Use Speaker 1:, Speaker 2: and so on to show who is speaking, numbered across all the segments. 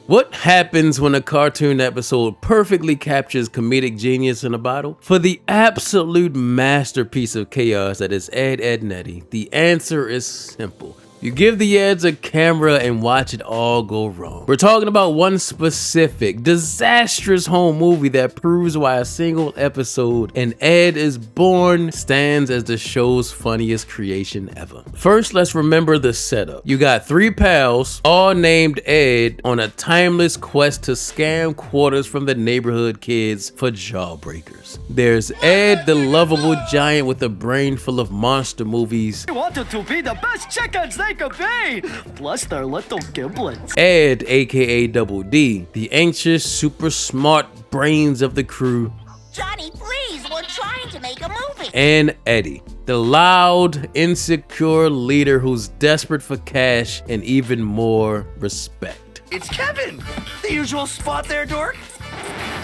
Speaker 1: What happens when a cartoon episode perfectly captures comedic genius in a bottle? For the absolute masterpiece of chaos that is Ed, Edd, and Eddy, the answer is simple. You give the Eds a camera and watch it all go wrong. We're talking about one specific, disastrous home movie that proves why a single episode in Ed is Born stands as the show's funniest creation ever. First, let's remember the setup. You got three pals, all named Ed, on a timeless quest to scam quarters from the neighborhood kids for jawbreakers. There's Ed, the lovable giant with a brain full of monster movies.
Speaker 2: I wanted to be the best chickens they could be, plus they're little giblets.
Speaker 1: Ed, aka Double D, the anxious, super smart brains of the crew.
Speaker 3: Johnny, please, we're trying to make a movie.
Speaker 1: And Eddy, the loud, insecure leader who's desperate for cash and even more respect.
Speaker 2: It's Kevin, the usual spot there, dork.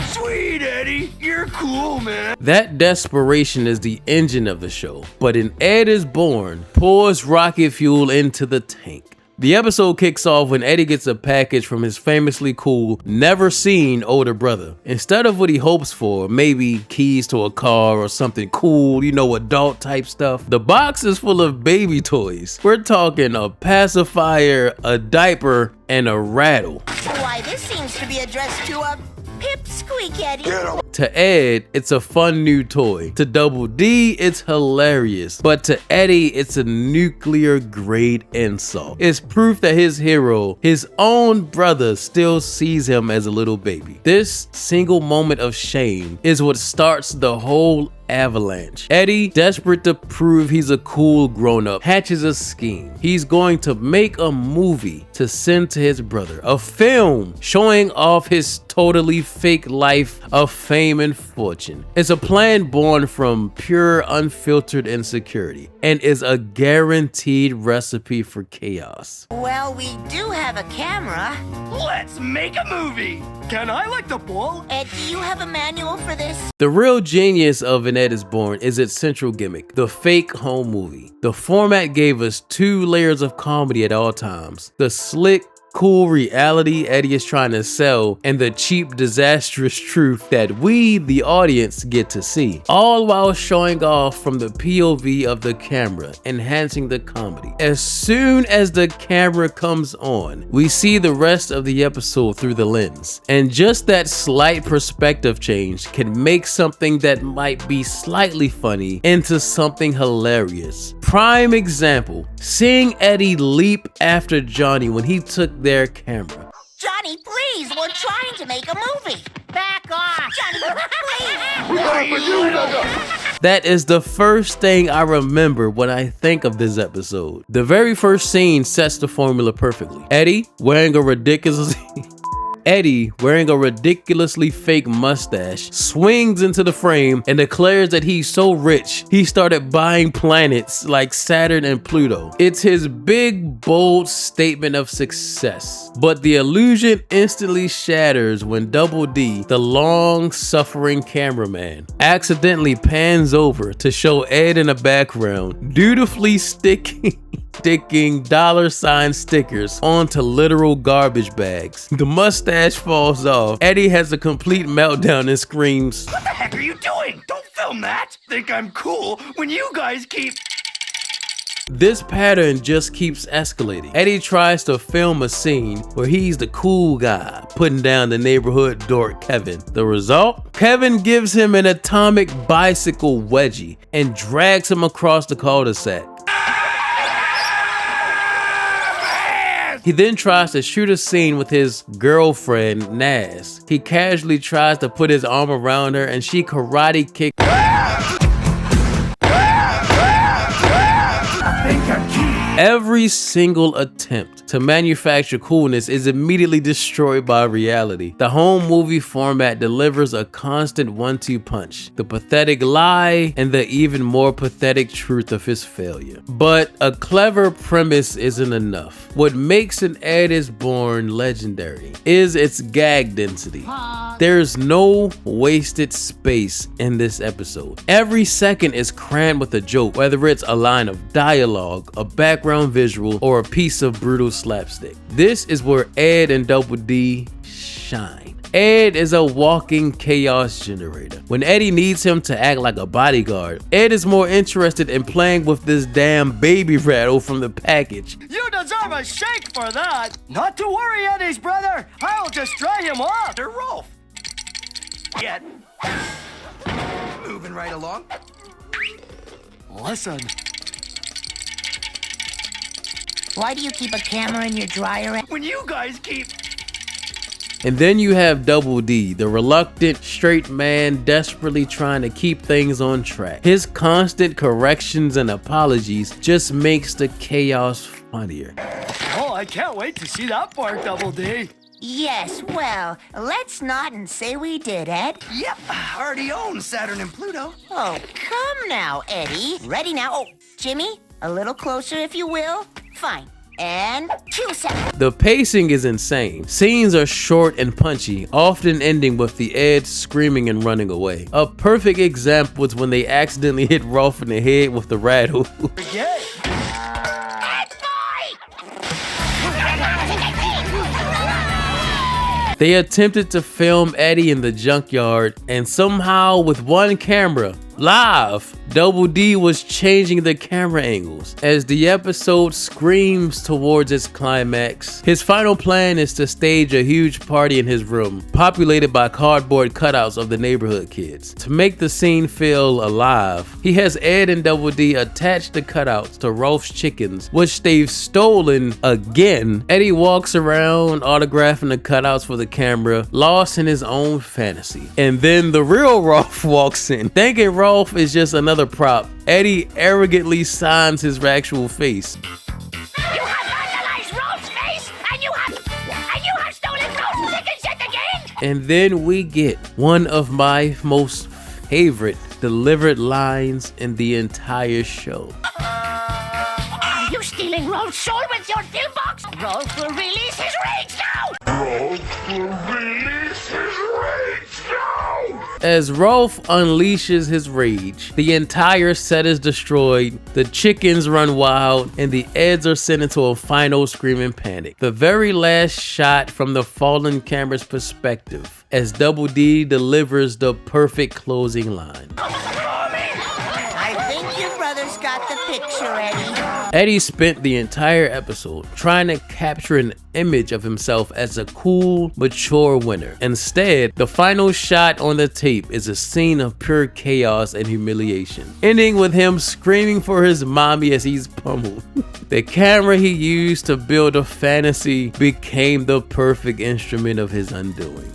Speaker 2: Sweet Eddy, you're cool, man.
Speaker 1: That desperation is the engine of the show, but in Ed is Born, pours rocket fuel into the tank. The episode kicks off when Eddy gets a package from his famously cool, never seen older brother. Instead of what he hopes for, maybe keys to a car or something cool, adult type stuff, the box is full of baby toys. We're talking a pacifier, a diaper, and a rattle.
Speaker 3: Why, this seems to be addressed to a pipsqueak, Eddy.
Speaker 1: To Ed, it's a fun new toy. To Double D, it's hilarious. But to Eddy, it's a nuclear grade insult. It's proof that his hero, his own brother, still sees him as a little baby. This single moment of shame is what starts the whole avalanche. Eddy, desperate to prove he's a cool grown-up, hatches a scheme. He's going to make a movie to send to his brother, a film showing off his totally fake life of fame and fortune. It's a plan born from pure, unfiltered insecurity and is a guaranteed recipe for chaos.
Speaker 3: Well, we do have a camera.
Speaker 2: Let's make a movie. Can I lick the ball?
Speaker 3: Ed, do you have a manual for this?
Speaker 1: The real genius of An Ed is Born is its central gimmick, the fake home movie. The format gave us two layers of comedy at all times. The slick, cool reality Eddy is trying to sell and the cheap, disastrous truth that we, the audience, get to see. All while showing off from the POV of the camera, enhancing the comedy. As soon as the camera comes on, we see the rest of the episode through the lens. And just that slight perspective change can make something that might be slightly funny into something hilarious. Prime example, seeing Eddy leap after Johnny when he took their camera.
Speaker 3: Johnny, please, we're trying to make a movie. Back off. Johnny, please.
Speaker 1: That is the first thing I remember when I think of this episode. The very first scene sets the formula perfectly. Eddy wearing a ridiculously fake mustache swings into the frame and declares that he's so rich he started buying planets like Saturn and Pluto. It's his big, bold statement of success. But the illusion instantly shatters when Double D, the long-suffering cameraman, accidentally pans over to show Ed in the background, dutifully sticking $sign stickers onto literal garbage bags. The mustache falls off. Eddy has a complete meltdown and screams,
Speaker 2: What the heck are you doing? Don't film that. Think I'm cool when you guys keep...
Speaker 1: This pattern just keeps escalating. Eddy tries to film a scene where he's the cool guy, putting down the neighborhood dork Kevin. The result? Kevin gives him an atomic bicycle wedgie and drags him across the cul-de-sac. He then tries to shoot a scene with his girlfriend, Naz. He casually tries to put his arm around her and she karate kicks. Every single attempt to manufacture coolness is immediately destroyed by reality. The home movie format delivers a constant 1-2 punch, the pathetic lie and the even more pathetic truth of his failure. But a clever premise isn't enough. What makes An Ed is Born legendary is its gag density. There's no wasted space in this episode. Every second is crammed with a joke, whether it's a line of dialogue, a backwards background visual or a piece of brutal slapstick. This is where Ed and Double D shine. Ed is a walking chaos generator. When Eddy needs him to act like a bodyguard, Ed is more interested in playing with this damn baby rattle from the package.
Speaker 2: You deserve a shake for that. Not to worry, Eddy's brother. I'll just dry him off. They're Rolf. Yet. Moving right along. Listen.
Speaker 3: Why do you keep a camera in your dryer?
Speaker 2: When you guys keep...
Speaker 1: And then you have Double D, the reluctant straight man desperately trying to keep things on track. His constant corrections and apologies just makes the chaos funnier.
Speaker 2: Oh, I can't wait to see that part, Double D.
Speaker 3: Yes, well, let's nod and say we did, Ed.
Speaker 2: Yep, already own Saturn and Pluto.
Speaker 3: Oh, come now, Eddy. Ready now? Oh, Jimmy, a little closer if you will. Fine. And cue set.
Speaker 1: The pacing is insane. Scenes are short and punchy, often ending with the Ed screaming and running away. A perfect example is when they accidentally hit Rolf in the head with the rattle.
Speaker 2: Yeah.
Speaker 3: Ed boy!
Speaker 1: They attempted to film Eddy in the junkyard, and somehow with one camera, live, Double D was changing the camera angles. As the episode screams towards its climax, his final plan is to stage a huge party in his room, populated by cardboard cutouts of the neighborhood kids. To make the scene feel alive, he has Ed and Double D attach the cutouts to Rolf's chickens, which they've stolen again. Eddy walks around autographing the cutouts for the camera, lost in his own fantasy. And then the real Rolf walks in, thinking Rolf is just another prop. Eddy arrogantly signs his actual face.
Speaker 3: You have vandalized Rolf's face, and you have stolen Rolf's chicken shit again!
Speaker 1: And then we get one of my most favorite delivered lines in the entire show.
Speaker 3: Are you stealing Rolf's soul with your pillbox? Rolf will release his rage now!
Speaker 1: As Rolf unleashes his rage, the entire set is destroyed, the chickens run wild, and the Eds are sent into a final screaming panic. The very last shot from the fallen camera's perspective, as Double D delivers the perfect closing line.
Speaker 3: I think your brother's got the picture, Eddy.
Speaker 1: Eddy spent the entire episode trying to capture an image of himself as a cool, mature winner. Instead, the final shot on the tape is a scene of pure chaos and humiliation, ending with him screaming for his mommy as he's pummeled. The camera he used to build a fantasy became the perfect instrument of his undoing.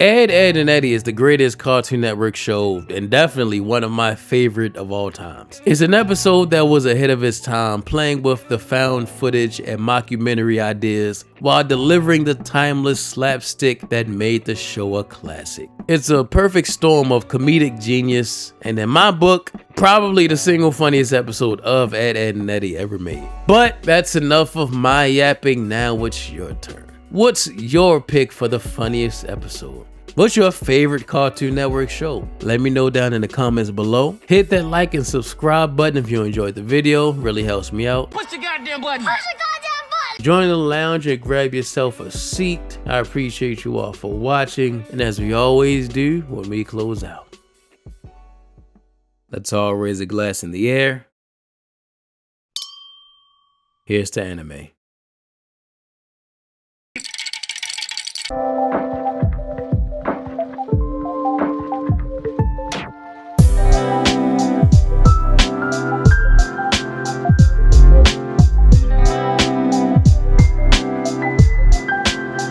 Speaker 1: Ed, Edd, and Eddy is the greatest Cartoon Network show and definitely one of my favorite of all times. It's an episode that was ahead of its time, playing with the found footage and mockumentary ideas while delivering the timeless slapstick that made the show a classic. It's a perfect storm of comedic genius, and in my book, probably the single funniest episode of Ed, Edd, and Eddy ever made. But that's enough of my yapping. Now it's your turn. What's your pick for the funniest episode? What's your favorite Cartoon Network show? Let me know down in the comments below. Hit that like and subscribe button if you enjoyed the video. Really helps me out.
Speaker 2: Push the goddamn button.
Speaker 3: Push the goddamn button!
Speaker 1: Join the lounge and grab yourself a seat. I appreciate you all for watching. And as we always do when we close out, let's all raise a glass in the air. Here's to anime.